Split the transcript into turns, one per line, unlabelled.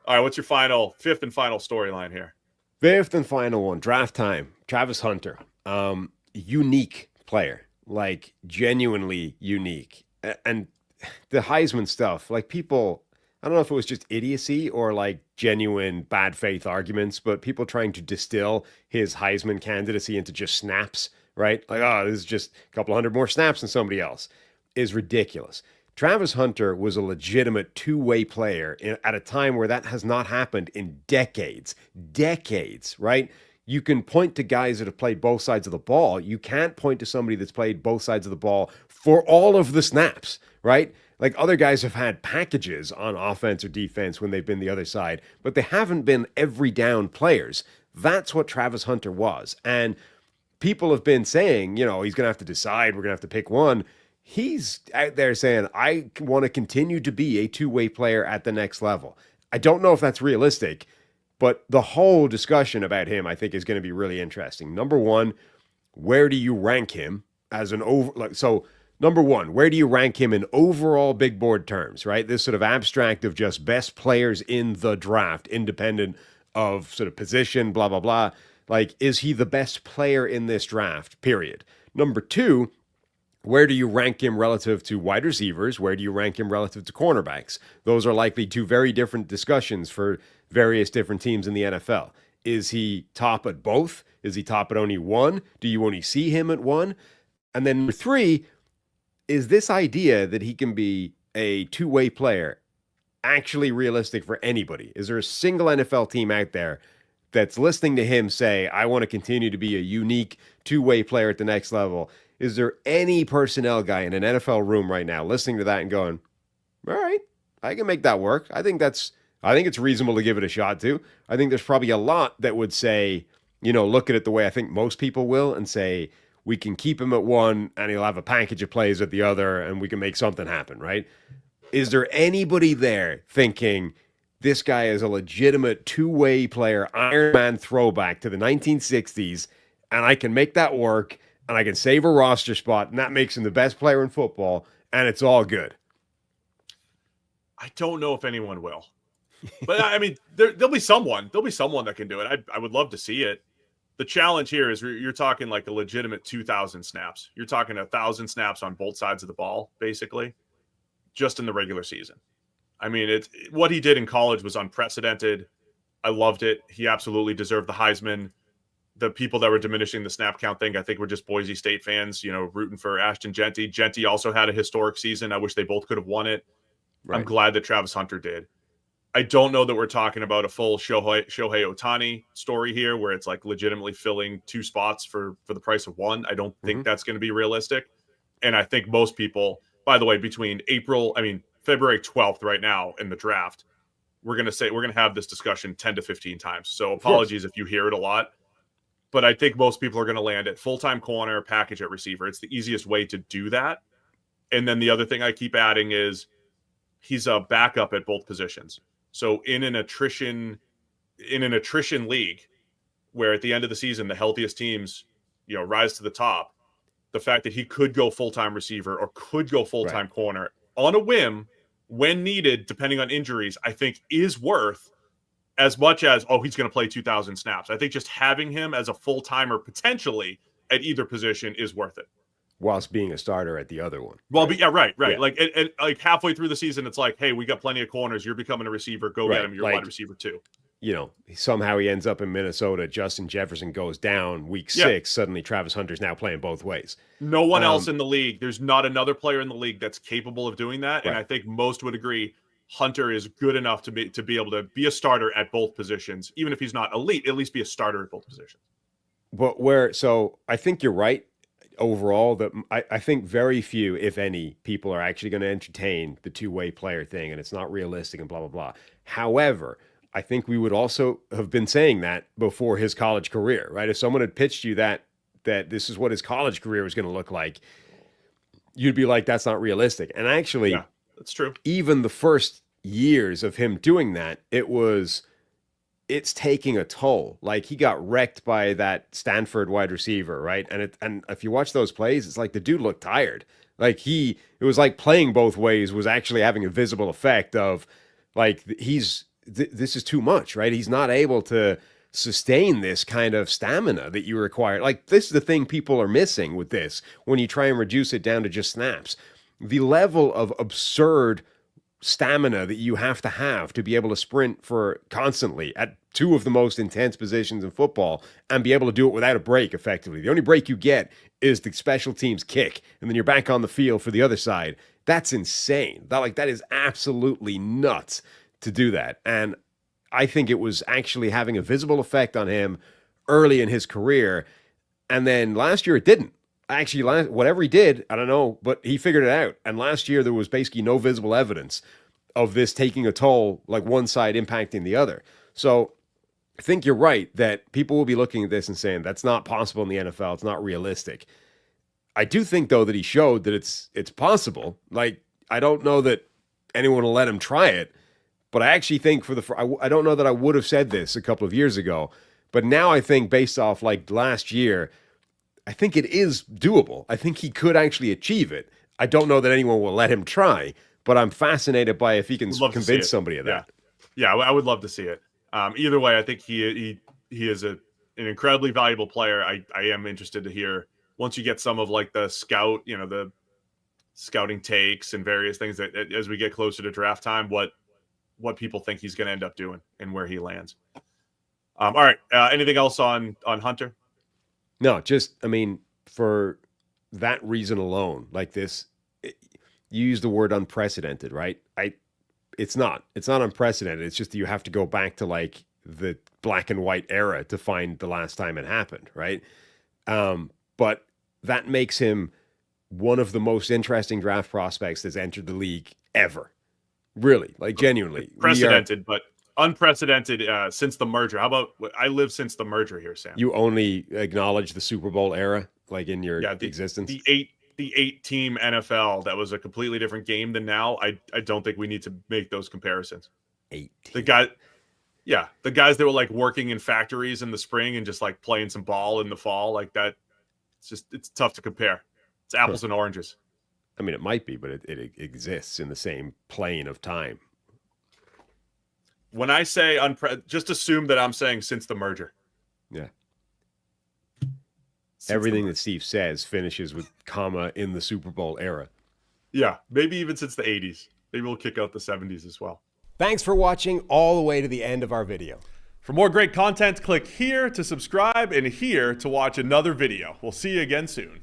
All right, what's your fifth and final storyline here?
Fifth and final one, draft time. Travis Hunter, unique player, like genuinely unique. And the Heisman stuff, like people, I don't know if it was just idiocy or like genuine bad faith arguments, but people trying to distill his Heisman candidacy into just snaps, right? Like, oh, this is just a couple hundred more snaps than somebody else is ridiculous. Travis Hunter was a legitimate two-way player at a time where that has not happened in decades. Decades, right? You can point to guys that have played both sides of the ball. You can't point to somebody that's played both sides of the ball for all of the snaps, right? Like other guys have had packages on offense or defense when they've been the other side, but they haven't been every down players. That's what Travis Hunter was. And people have been saying, he's going to have to decide. We're going to have to pick one. He's out there saying, I want to continue to be a two-way player at the next level. I don't know if that's realistic, but the whole discussion about him, I think, is going to be really interesting. Number one, where do you rank him as an number one, where do you rank him in overall big board terms, right? This sort of abstract of just best players in the draft, independent of sort of position, blah, blah, blah. Like, is he the best player in this draft, period? Number two, where do you rank him relative to wide receivers? Where do you rank him relative to cornerbacks? Those are likely two very different discussions for various different teams in the NFL. Is he top at both? Is he top at only one? Do you only see him at one? And then number three, is this idea that he can be a two-way player actually realistic for anybody? Is there a single NFL team out there that's listening to him say, I want to continue to be a unique two-way player at the next level? Is there any personnel guy in an NFL room right now listening to that and going, all right, I can make that work. I think it's reasonable to give it a shot too. I think there's probably a lot that would say, look at it the way I think most people will and say, we can keep him at one and he'll have a package of plays at the other and we can make something happen, right? Is there anybody there thinking this guy is a legitimate two-way player, Ironman throwback to the 1960s, and I can make that work and I can save a roster spot, and that makes him the best player in football, and it's all good?
I don't know if anyone will. But I mean, there'll be someone. There'll be someone that can do it. I would love to see it. The challenge here is you're talking like a legitimate 2,000 snaps. You're talking 1,000 snaps on both sides of the ball, basically, just in the regular season. I mean, what he did in college was unprecedented. I loved it. He absolutely deserved the Heisman. The people that were diminishing the snap count thing, I think, were just Boise State fans, rooting for Ashton Jeanty. Jeanty also had a historic season. I wish they both could have won it. Right. I'm glad that Travis Hunter did. I don't know that we're talking about a full Shohei Ohtani story here where it's like legitimately filling two spots for the price of one. I don't think that's going to be realistic. And I think most people, by the way, between February 12th right now in the draft, we're going to have this discussion 10 to 15 times. So apologies if you hear it a lot. But I think most people are going to land at full-time corner, package at receiver. It's the easiest way to do that. And then the other thing I keep adding is he's a backup at both positions. So in an attrition league where at the end of the season, the healthiest teams, rise to the top, the fact that he could go full-time receiver or could go full-time corner on a whim when needed, depending on injuries, I think is worth as much as, he's going to play 2,000 snaps. I think just having him as a full-timer potentially at either position is worth it.
Whilst being a starter at the other one.
Well, right. Yeah. Like, and like halfway through the season, it's like, hey, we got plenty of corners. You're becoming a receiver. Go get him. You're wide receiver too.
Somehow he ends up in Minnesota. Justin Jefferson goes down week 6. Suddenly Travis Hunter's now playing both ways.
No one else in the league. There's not another player in the league that's capable of doing that. Right. And I think most would agree Hunter is good enough to be able to be a starter at both positions. Even if he's not elite, at least be a starter at both positions.
But I think you're right. Overall, that I think very few, if any, people are actually going to entertain the two-way player thing, and it's not realistic and blah, blah, blah. However, I think we would also have been saying that before his college career, right? If someone had pitched you that this is what his college career was going to look like, you'd be like, that's not realistic. And actually,
that's true.
Even the first years of him doing that, it's taking a toll. Like, he got wrecked by that Stanford wide receiver, right? And if you watch those plays, it's like the dude looked tired. Like it was like playing both ways was actually having a visible effect of like he's this is too much, right? He's not able to sustain this kind of stamina that you require. Like, this is the thing people are missing with this when you try and reduce it down to just snaps. The level of absurd stamina that you have to be able to sprint for constantly at two of the most intense positions in football and be able to do it without a break effectively. The only break you get is the special teams kick, and then you're back on the field for the other side. That's insane. That is absolutely nuts to do that. And I think it was actually having a visible effect on him early in his career. And then last year it didn't. Actually, whatever he did, I don't know, but he figured it out. And last year there was basically no visible evidence of this taking a toll, like one side impacting the other. So I think you're right that people will be looking at this and saying that's not possible in the NFL. It's not realistic. I do think, though, that he showed that it's possible. Like, I don't know that anyone will let him try it, but I actually think I don't know that I would have said this a couple of years ago, but now I think based off like last year, I think it is doable. I think he could actually achieve it. I don't know that anyone will let him try, but I'm fascinated by if he can convince somebody of that.
Yeah, I would love to see it. Either way, I think he is an incredibly valuable player. I am interested to hear once you get some of like the scouting takes and various things that as we get closer to draft time, what people think he's going to end up doing and where he lands. All right. Anything else on Hunter?
No, just, I mean, for that reason alone, like this, you use the word unprecedented, right? It's not unprecedented. It's just that you have to go back to like the black and white era to find the last time it happened, right? But that makes him one of the most interesting draft prospects that's entered the league ever. Really, like genuinely.
Precedented, but unprecedented since the merger. How about I live since the merger here, Sam?
You only acknowledge the Super Bowl era, like in your existence?
The eight team NFL, that was a completely different game than now. I don't think we need to make those comparisons.
8 teams.
The guys that were like working in factories in the spring and just like playing some ball in the fall, like that. It's tough to compare. It's apples and oranges.
I mean, it might be, but it exists in the same plane of time.
When I say just assume that I'm saying since the merger.
Yeah. Everything that Steve says finishes with comma in the Super Bowl era.
Yeah, maybe even since the 80s. Maybe we'll kick out the 70s as well.
Thanks for watching all the way to the end of our video.
For more great content, click here to subscribe and here to watch another video. We'll see you again soon.